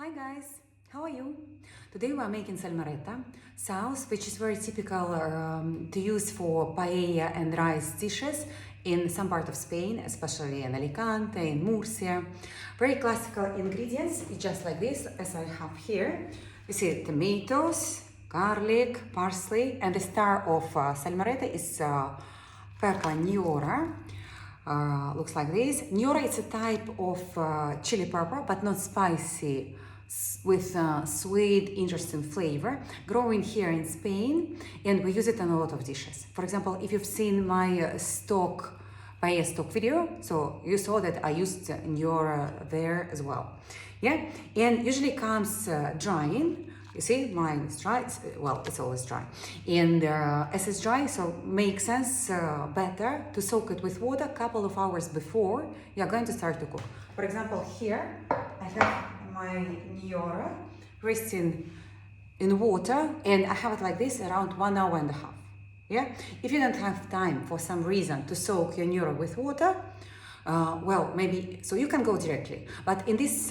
Hi guys, how are you? Today we are making salmoretta sauce, which is very typical to use for paella and rice dishes in some part of Spain, especially in Alicante, in Murcia. Very classical ingredients, it's just like this, as I have here. You see tomatoes, garlic, parsley, and the star of salmoretta is pepper Ñora. Looks like this. Ñora is a type of chili pepper, but not spicy, with sweet, interesting flavor, growing here in Spain, and we use it in a lot of dishes. For example, if you've seen my paella stock video, so you saw that I used Ñora there as well. Yeah, and usually comes drying. You see, mine is dry. Well, it's always dry. And as it's dry, so makes sense better to soak it with water a couple of hours before you're going to start to cook. For example, here I have my Ñora resting in water, and I have it like this around 1 hour and a half. Yeah, if you don't have time for some reason to soak your Ñora with water, well, maybe, so you can go directly. But in this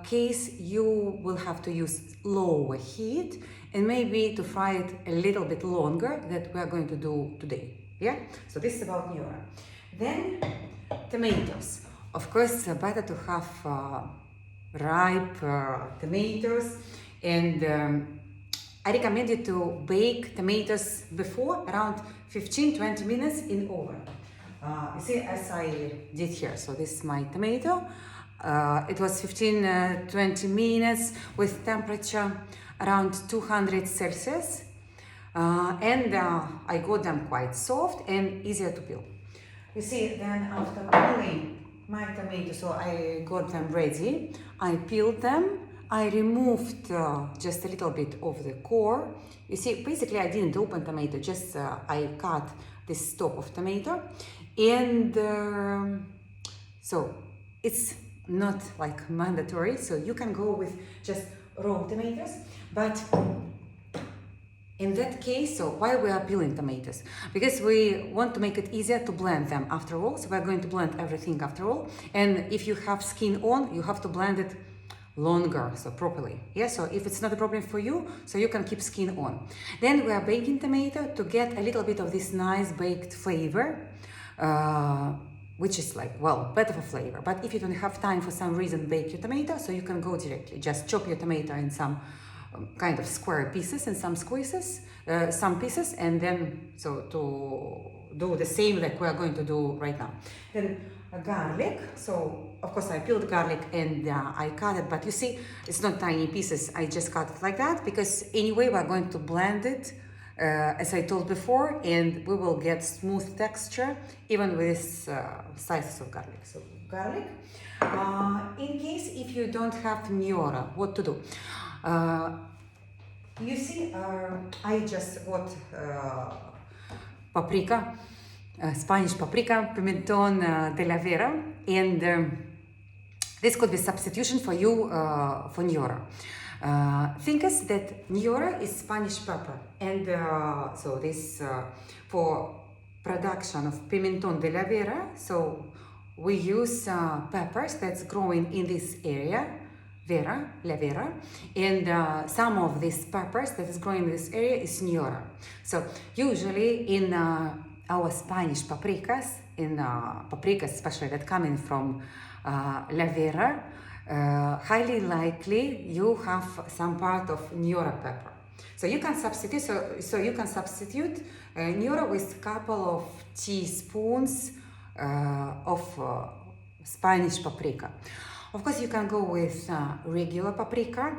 case, you will have to use lower heat and maybe to fry it a little bit longer that we are going to do today. Yeah, so this is about Ñora. Then tomatoes. Of course, better to have ripe tomatoes, and I recommend you to bake tomatoes before around 15-20 minutes in oven. You see, as I did here, so this is my tomato. It was 15-20 minutes with temperature around 200 Celsius, and I got them quite soft and easier to peel. You see, then after peeling my tomatoes, so I got them ready, I peeled them, I removed just a little bit of the core. You see, basically I didn't open tomato, just I cut this top of tomato, and so it's not like mandatory, so you can go with just raw tomatoes, but in that case, so why we are peeling tomatoes? Because we want to make it easier to blend them after all, so we're going to blend everything after all, and if you have skin on, you have to blend it longer, so properly. Yeah, so if it's not a problem for you, so you can keep skin on. Then we are baking tomato to get a little bit of this nice baked flavor, which is like, well, better for flavor. But if you don't have time for some reason bake your tomato, so you can go directly, just chop your tomato in some kind of square pieces and some squeezes, some pieces, and then so to do the same like we are going to do right now. Then garlic, so of course I peeled garlic and I cut it, but you see it's not tiny pieces, I just cut it like that because anyway we're going to blend it as I told before, and we will get smooth texture even with slices of garlic. So garlic. In case if you don't have Ñora, what to do? You see, I just got paprika, Spanish paprika, pimentón de la Vera, and this could be substitution for you for Ñora. Thing is that Ñora is Spanish pepper, and so this for production of pimentón de la Vera, so we use peppers that's growing in this area, La Vera, and some of these peppers that is growing in this area is Ñora. So usually in our Spanish paprikas, in paprikas especially that coming from La Vera, highly likely you have some part of Ñora pepper. So you can substitute, so you can substitute Ñora with a couple of teaspoons of Spanish paprika. Of course, you can go with regular paprika,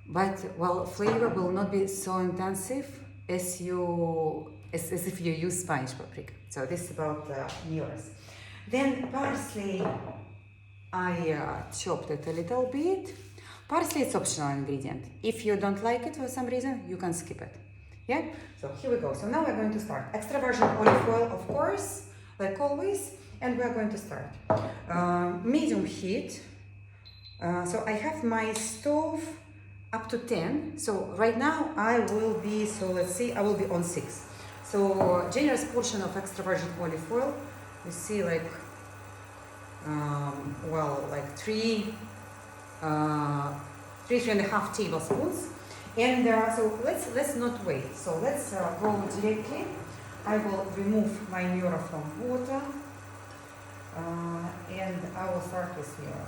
but well, flavor will not be so intensive as if you use Spanish paprika. So this is about Ñoras. Then parsley, I chopped it a little bit. Parsley is optional ingredient. If you don't like it for some reason, you can skip it. Yeah. So here we go. So now we're going to start. Extra virgin olive oil, of course, like always, and we're going to start. Medium heat. So I have my stove up to 10. So right now I will be, so let's see, I will be on 6. So generous portion of extra virgin olive oil. You see like, well, like 3 3.5 tablespoons. And so let's not wait. So let's go directly. I will remove my Ñora from water, and I will start with Ñora.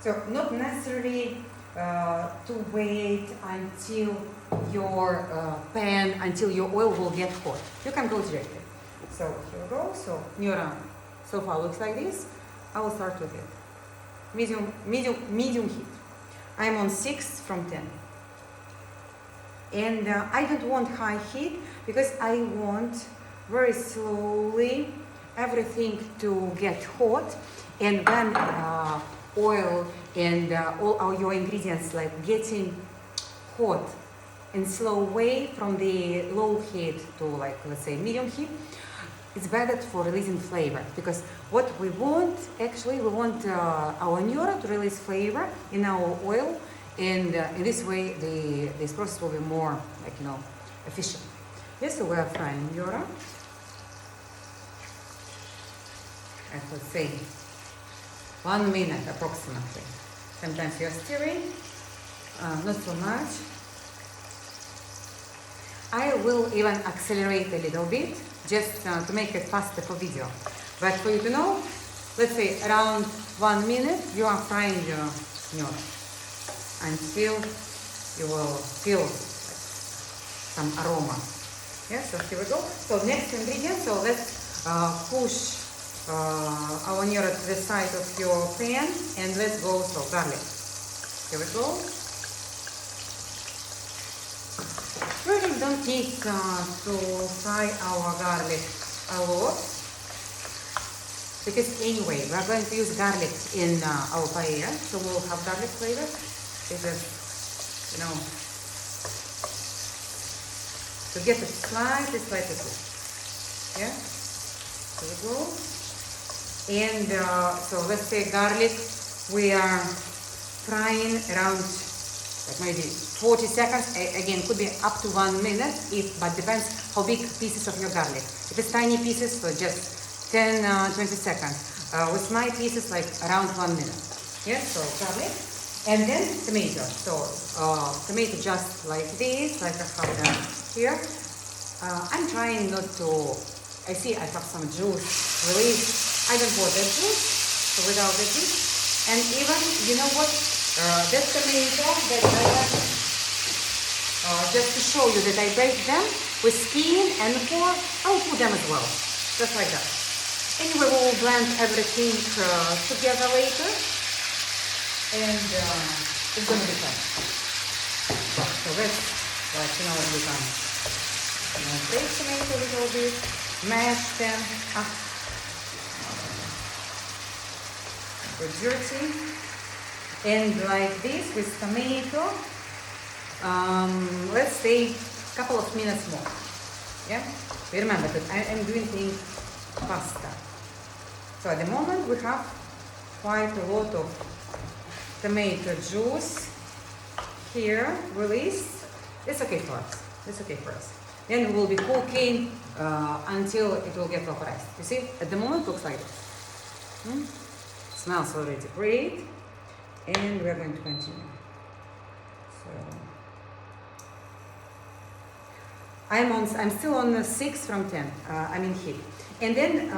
So not necessarily to wait until your until your oil will get hot. You can go directly. So here we go. So Ñora so far looks like this. I will start with it. Medium heat. I'm on 6 from 10. And I don't want high heat because I want very slowly everything to get hot, and when oil and all your ingredients like getting hot in slow way from the low heat to like let's say medium heat, it's better for releasing flavor, because what we want actually, we want our Ñora to release flavor in our oil, and in this way this process will be more like efficient. Yes, so we are frying Ñora. I would say 1 minute approximately. Sometimes you're stirring, not so much. I will even accelerate a little bit just to make it faster for video. But for you to know, let's say around 1 minute you are frying your Ñora until you will feel some aroma. Yeah, so here we go. So next ingredient, so let's push our Ñora to the side of your pan, and let's go, so garlic. Here we go. Really don't need to fry our garlic a lot, because anyway we are going to use garlic in our paella, so we'll have garlic flavor. It's just, to get it slightly good. Yeah, here we go. And so let's say garlic, we are frying around like maybe 40 seconds. Again, could be up to 1 minute, but depends how big pieces of your garlic. If it's tiny pieces, so just 10-20 seconds. With my pieces, like around 1 minute. Yes, so garlic. And then tomato. So tomato just like this, like I have them here. I'm trying not to, I see I have some juice released. I don't want that juice, so without the juice. And even, you know what, that tomato that I have, just to show you that I break them with skin and core, I will put them as well, just like that. Anyway, we will blend everything together later, and it's going to be fun. So let's, we can break tomato a little bit, mash them up. We're dirty, and like this with tomato, let's say a couple of minutes more. Yeah, remember that I am doing things faster. So at the moment we have quite a lot of tomato juice here released. It's okay for us. It's okay for us. Then we will be cooking until it will get vaporized. You see, at the moment it looks like this. Smells already great, and we are going to continue. So I'm still on 6 from 10. I'm in heat. And then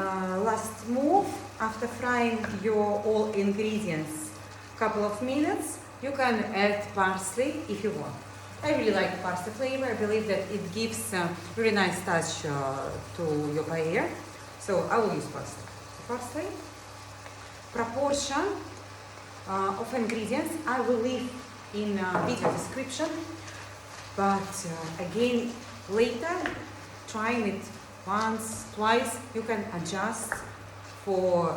last move, after frying your all ingredients a couple of minutes, you can add parsley if you want. I really like parsley flavor. I believe that it gives a really nice touch to your paella. So I will use parsley. Parsley. Proportion of ingredients I will leave in video description, but again later, trying it once, twice, you can adjust for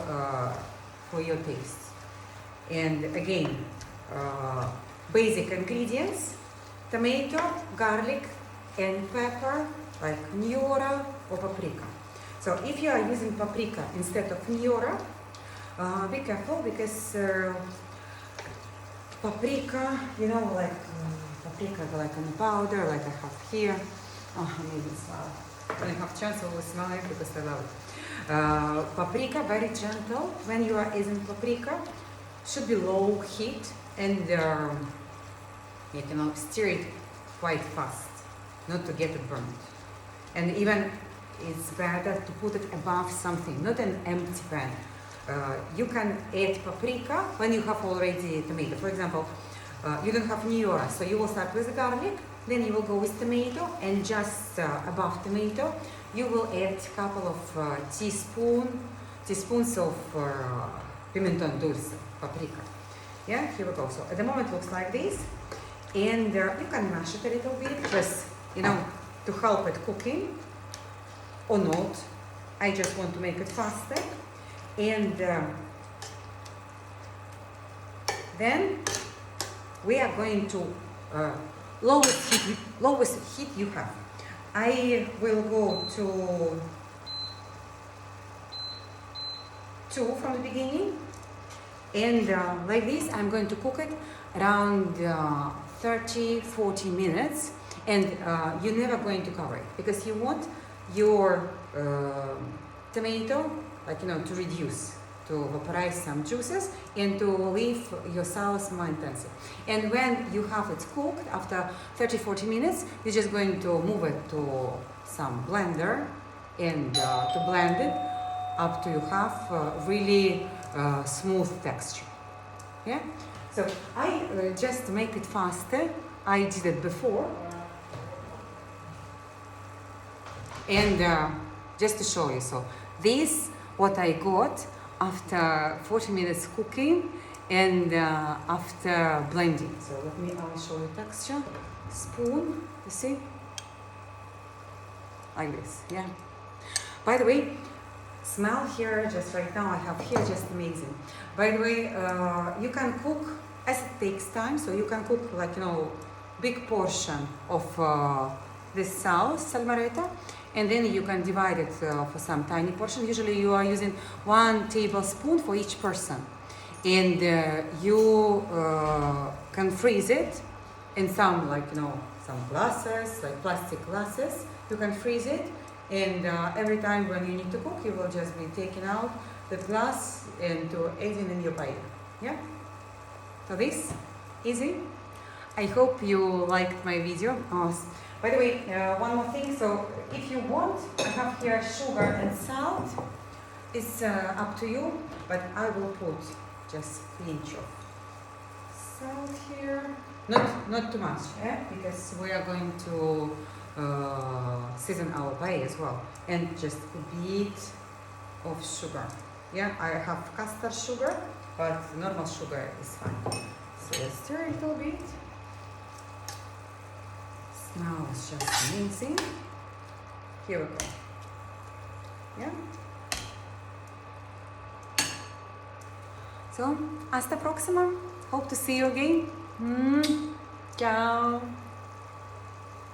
your taste. And again, basic ingredients: tomato, garlic, and pepper, like Ñora or paprika. So if you are using paprika instead of Ñora, be careful, because paprika, paprika like in powder, like I have here. Oh, amazing smell. When I have chance, I will smell it because I love it. Paprika, very gentle when you are eating paprika. should be low heat, and you can stir it quite fast, not to get it burnt. And even it's better to put it above something, not an empty pan. You can add paprika when you have already tomato. For example, you don't have Ñora, so you will start with garlic, then you will go with tomato, and just above tomato, you will add a couple of teaspoons of pimentón dulce, paprika. Yeah, here we go. So at the moment it looks like this, and you can mash it a little bit, just to help it cooking, or not. I just want to make it faster, and then we are going to lowest heat you have. I will go to 2 from the beginning, and like this I'm going to cook it around 30-40 minutes, and you're never going to cover it because you want your tomato to reduce, to vaporize some juices, and to leave your sauce more intensive. And when you have it cooked after 30-40 minutes, you're just going to move it to some blender and to blend it up to you have really smooth texture. Yeah. So I just to make it faster, I did it before, and just to show you. So this what I got after 40 minutes cooking and after blending. So I'll show you texture. Spoon, you see? Like this, yeah. By the way, smell here, just right now I have here, just amazing. By the way, you can cook as it takes time, so you can cook big portion of this sauce, salmoretta, and then you can divide it for some tiny portion. Usually you are using 1 tablespoon for each person, and you can freeze it in some some glasses, like plastic glasses. You can freeze it, and every time when you need to cook, you will just be taking out the glass and to adding in your paella. Yeah. So this easy. I hope you liked my video. By the way, one more thing. So if you want, I have here sugar and salt. It's up to you, but I will put just a pinch of salt here. Not too much, because we are going to season our paella as well. And just a bit of sugar. Yeah, I have custard sugar, but normal sugar is fine. So let's stir it a little bit. Smells just amazing. Here we go. Yeah. So, hasta próxima. Hope to see you again. Ciao.